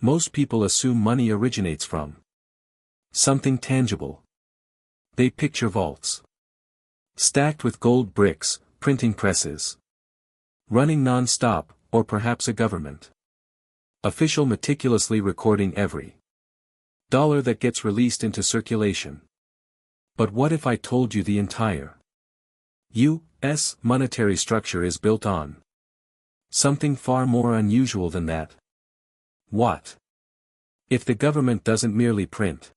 Most people assume money originates from something tangible. They picture vaults stacked with gold bricks, printing presses running non-stop, or perhaps a government official meticulously recording every dollar that gets released into circulation. But what if I told you the entire U.S. monetary structure is built on something far more unusual than that? What if the government doesn't merely print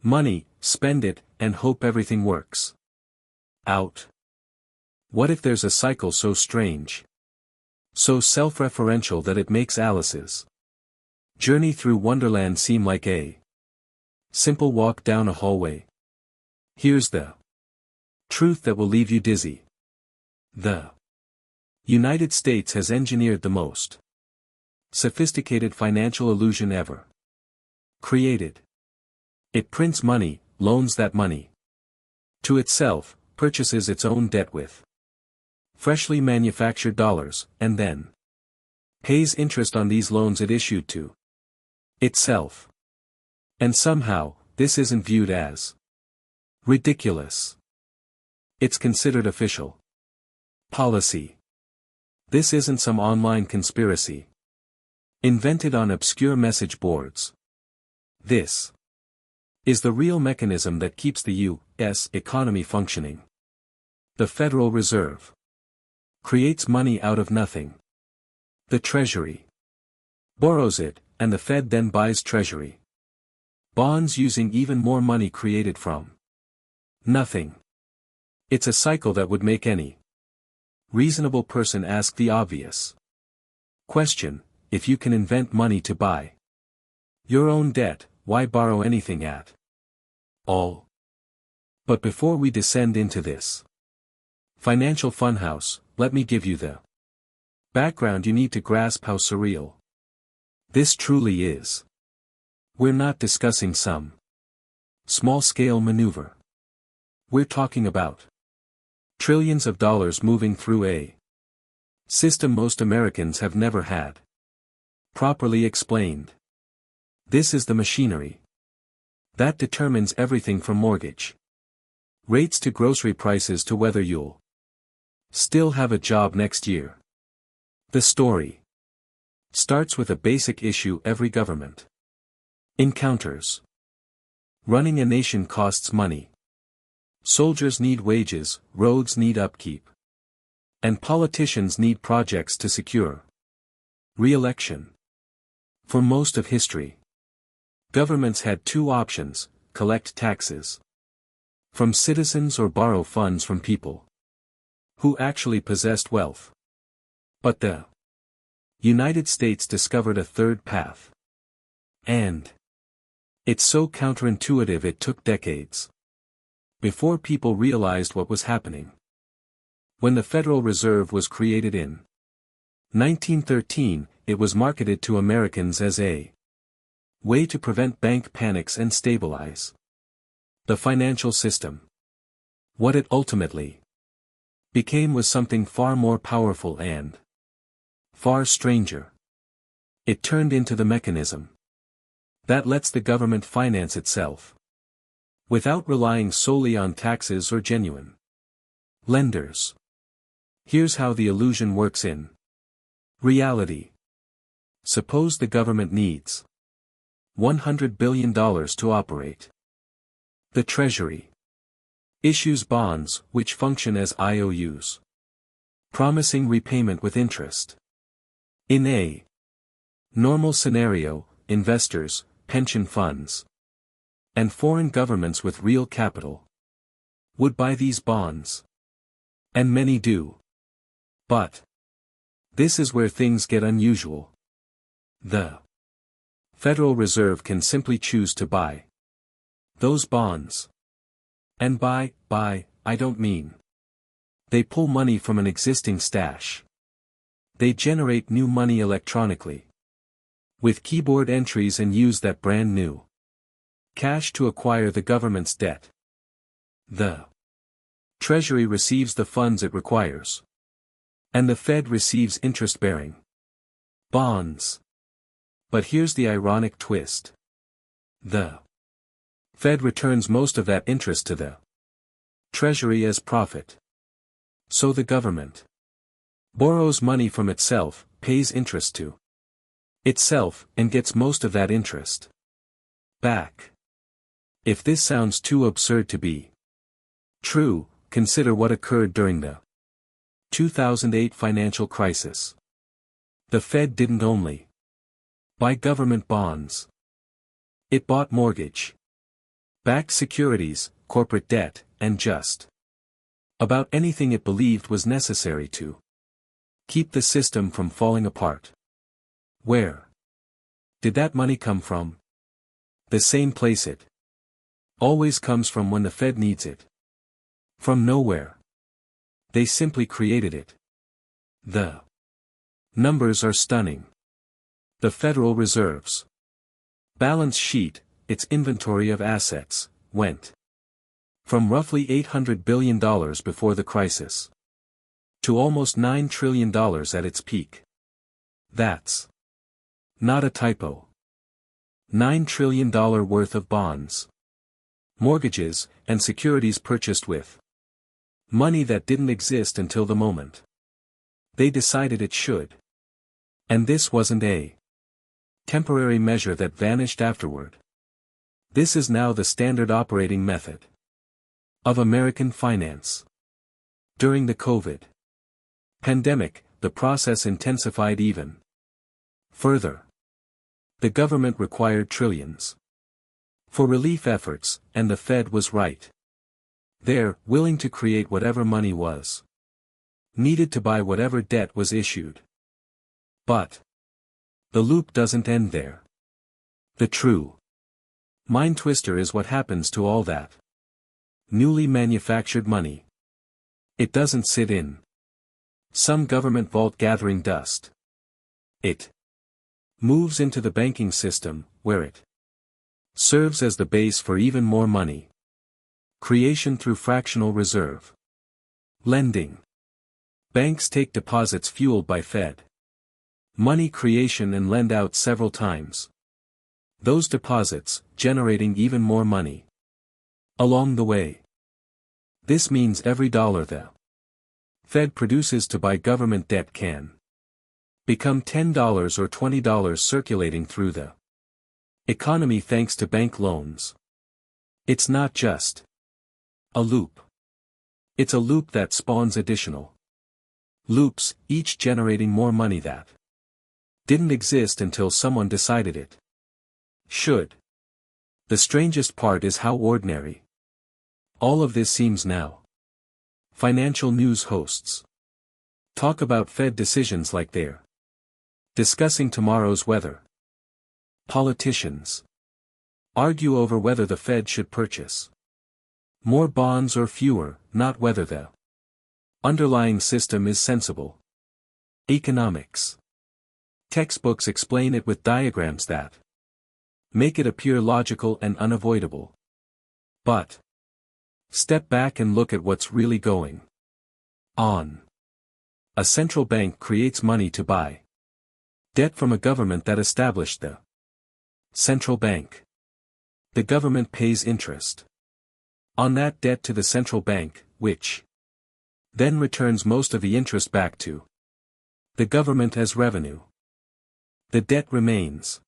money, spend it, and hope everything works out? What if there's a cycle so strange, so self-referential that it makes Alice's journey through Wonderland seem like a simple walk down a hallway? Here's the truth that will leave you dizzy. The United States has engineered the most sophisticated financial illusion ever created. It prints money, loans that money to itself, purchases its own debt with freshly manufactured dollars, and then pays interest on these loans it issued to itself. And somehow, this isn't viewed as ridiculous. It's considered official policy. This isn't some online conspiracy invented on obscure message boards. This is the real mechanism that keeps the U.S. economy functioning. The Federal Reserve creates money out of nothing. The Treasury borrows it, and the Fed then buys Treasury bonds using even more money created from nothing. It's a cycle that would make any reasonable person ask the obvious question: if you can invent money to buy your own debt, why borrow anything at all? But before we descend into this financial funhouse, let me give you the background you need to grasp how surreal this truly is. We're not discussing some small-scale maneuver. We're talking about trillions of dollars moving through a system most Americans have never had properly explained. This is the machinery that determines everything from mortgage rates to grocery prices to whether you'll still have a job next year. The story starts with a basic issue every government encounters. Running a nation costs money. Soldiers need wages, roads need upkeep, and politicians need projects to secure re-election. For most of history, governments had two options: collect taxes from citizens or borrow funds from people who actually possessed wealth. But the United States discovered a third path. And it's so counterintuitive it took decades before people realized what was happening. When the Federal Reserve was created in 1913, it was marketed to Americans as a way to prevent bank panics and stabilize the financial system. What it ultimately became was something far more powerful and far stranger. It turned into the mechanism that lets the government finance itself without relying solely on taxes or genuine lenders. Here's how the illusion works in reality. Suppose the government needs $100 billion to operate. The Treasury issues bonds, which function as IOUs, promising repayment with interest. In a normal scenario, investors, pension funds, and foreign governments with real capital would buy these bonds. And many do. But this is where things get unusual. The Federal Reserve can simply choose to buy those bonds. And by, I don't mean they pull money from an existing stash. They generate new money electronically with keyboard entries and use that brand new cash to acquire the government's debt. The Treasury receives the funds it requires, and the Fed receives interest-bearing bonds. But here's the ironic twist. The Fed returns most of that interest to the Treasury as profit. So the government borrows money from itself, pays interest to itself, and gets most of that interest back. If this sounds too absurd to be true, consider what occurred during the 2008 financial crisis. The Fed didn't only buy government bonds. It bought mortgage-backed securities, corporate debt, and just about anything it believed was necessary to keep the system from falling apart. Where did that money come from? The same place it always comes from when the Fed needs it. From nowhere. They simply created it. The numbers are stunning. The Federal Reserve's balance sheet, its inventory of assets, went from roughly $800 billion before the crisis to almost $9 trillion at its peak. That's not a typo. $9 trillion worth of bonds, mortgages, and securities purchased with money that didn't exist until the moment they decided it should. And this wasn't a temporary measure that vanished afterward. This is now the standard operating method of American finance. During the COVID pandemic, the process intensified even further. The government required trillions for relief efforts, and the Fed was right there, willing to create whatever money was needed to buy whatever debt was issued. But the loop doesn't end there. The true mind twister is what happens to all that newly manufactured money. It doesn't sit in some government vault gathering dust. It moves into the banking system, where it serves as the base for even more money creation through fractional reserve lending. Banks take deposits fueled by Fed money creation and lend out several times those deposits, generating even more money along the way. This means every dollar the Fed produces to buy government debt can become $10 or $20 circulating through the economy thanks to bank loans. It's not just a loop. It's a loop that spawns additional loops, each generating more money that didn't exist until someone decided it should. The strangest part is how ordinary all of this seems now. Financial news hosts talk about Fed decisions like they're discussing tomorrow's weather. Politicians argue over whether the Fed should purchase more bonds or fewer, not whether the underlying system is sensible. Economics textbooks explain it with diagrams that make it appear logical and unavoidable. But step back and look at what's really going on. A central bank creates money to buy debt from a government that established the central bank. The government pays interest on that debt to the central bank, which then returns most of the interest back to the government as revenue. The debt remains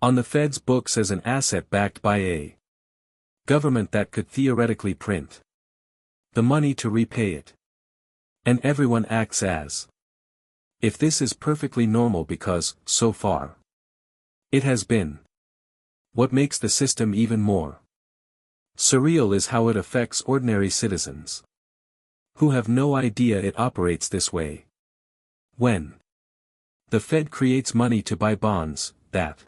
on the Fed's books as an asset backed by a government that could theoretically print the money to repay it. And everyone acts as if this is perfectly normal because, so far, it has been. What makes the system even more surreal is how it affects ordinary citizens who have no idea it operates this way. When the Fed creates money to buy bonds, that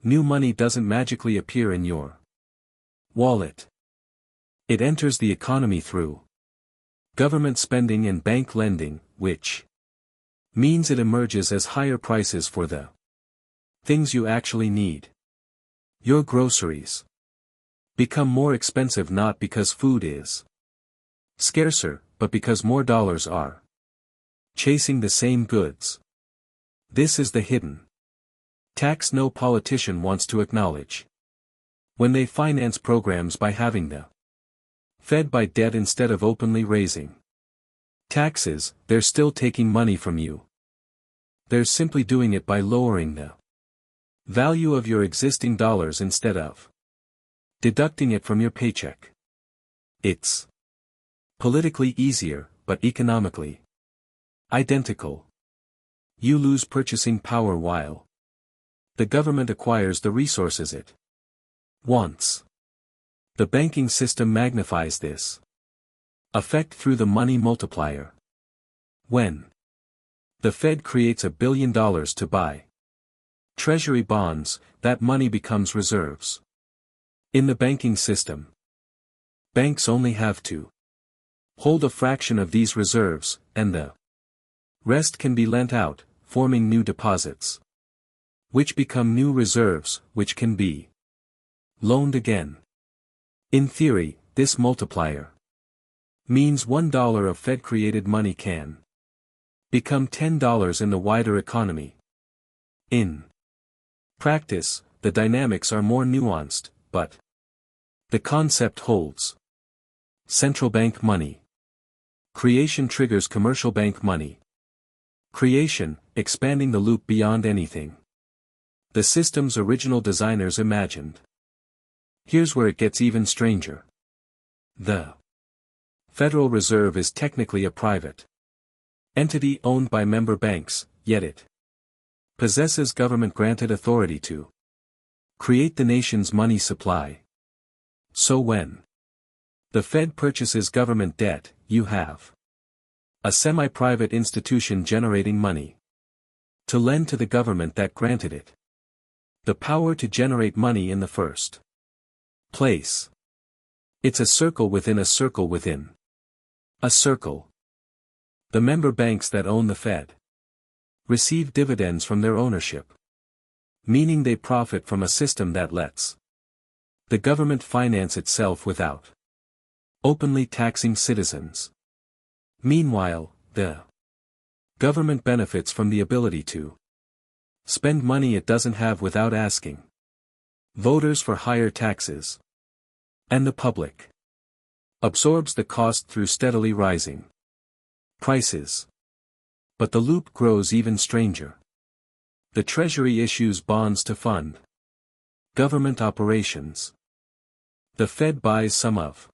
new money doesn't magically appear in your wallet. It enters the economy through government spending and bank lending, which means it emerges as higher prices for the things you actually need. Your groceries become more expensive not because food is scarcer, but because more dollars are chasing the same goods. This is the hidden Tax no politician wants to acknowledge. When they finance programs by having the Fed buy debt instead of openly raising taxes, they're still taking money from you. They're simply doing it by lowering the value of your existing dollars instead of deducting it from your paycheck. It's politically easier, but economically identical. You lose purchasing power while the government acquires the resources it wants. The banking system magnifies this effect through the money multiplier. When the Fed creates $1 billion to buy Treasury bonds, that money becomes reserves. In the banking system, banks only have to hold a fraction of these reserves, and the rest can be lent out, forming new deposits, which become new reserves, which can be loaned again. In theory, this multiplier means $1 of Fed-created money can become $10 in the wider economy. In practice, the dynamics are more nuanced, but the concept holds. Central bank money creation triggers commercial bank money creation, expanding the loop beyond anything the system's original designers imagined. Here's where it gets even stranger. The Federal Reserve is technically a private entity owned by member banks, yet it possesses government-granted authority to create the nation's money supply. So when the Fed purchases government debt, you have a semi-private institution generating money to lend to the government that granted it the power to generate money in the first place. It's a circle within a circle within a circle. The member banks that own the Fed receive dividends from their ownership, meaning they profit from a system that lets the government finance itself without openly taxing citizens. Meanwhile, the government benefits from the ability to spend money it doesn't have without asking voters for higher taxes. And the public absorbs the cost through steadily rising prices. But the loop grows even stranger. The Treasury issues bonds to fund government operations. The Fed buys some of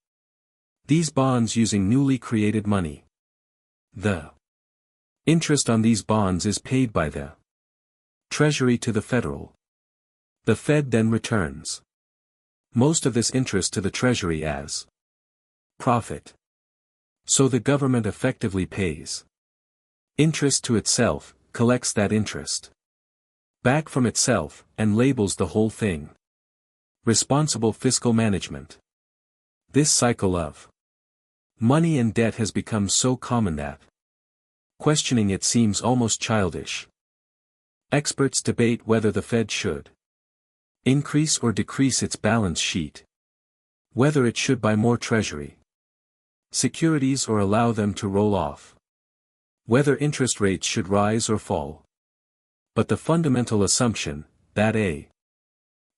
these bonds using newly created money. The interest on these bonds is paid by the Treasury to the Federal. The Fed then returns most of this interest to the Treasury as profit. So the government effectively pays interest to itself, collects that interest back from itself, and labels the whole thing responsible fiscal management. This cycle of money and debt has become so common that questioning it seems almost childish. Experts debate whether the Fed should increase or decrease its balance sheet, whether it should buy more Treasury securities or allow them to roll off, whether interest rates should rise or fall. But the fundamental assumption, that a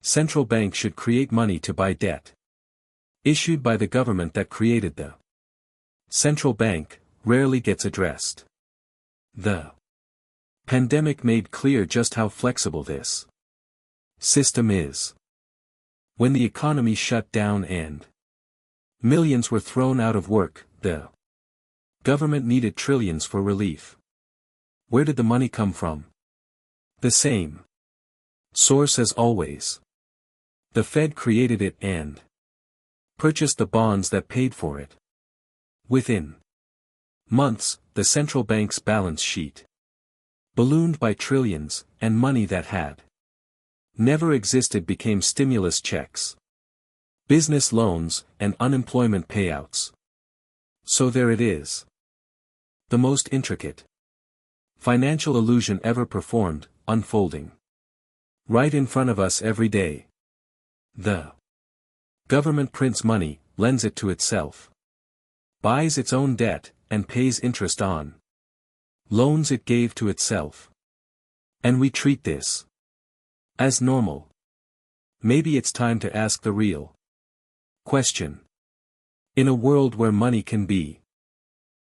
central bank should create money to buy debt issued by the government that created the central bank, rarely gets addressed. The pandemic made clear just how flexible this system is. When the economy shut down and millions were thrown out of work, the government needed trillions for relief. Where did the money come from? The same source as always. The Fed created it and purchased the bonds that paid for it. Within months, the central bank's balance sheet ballooned by trillions, and money that had never existed became stimulus checks, business loans, and unemployment payouts. So there it is. The most intricate financial illusion ever performed, unfolding right in front of us every day. The government prints money, lends it to itself, buys its own debt, and pays interest on loans it gave to itself. And we treat this As normal. Maybe it's time to ask the real question. In a world where money can be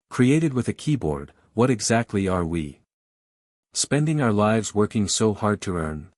created with a keyboard, what exactly are we spending our lives working so hard to earn?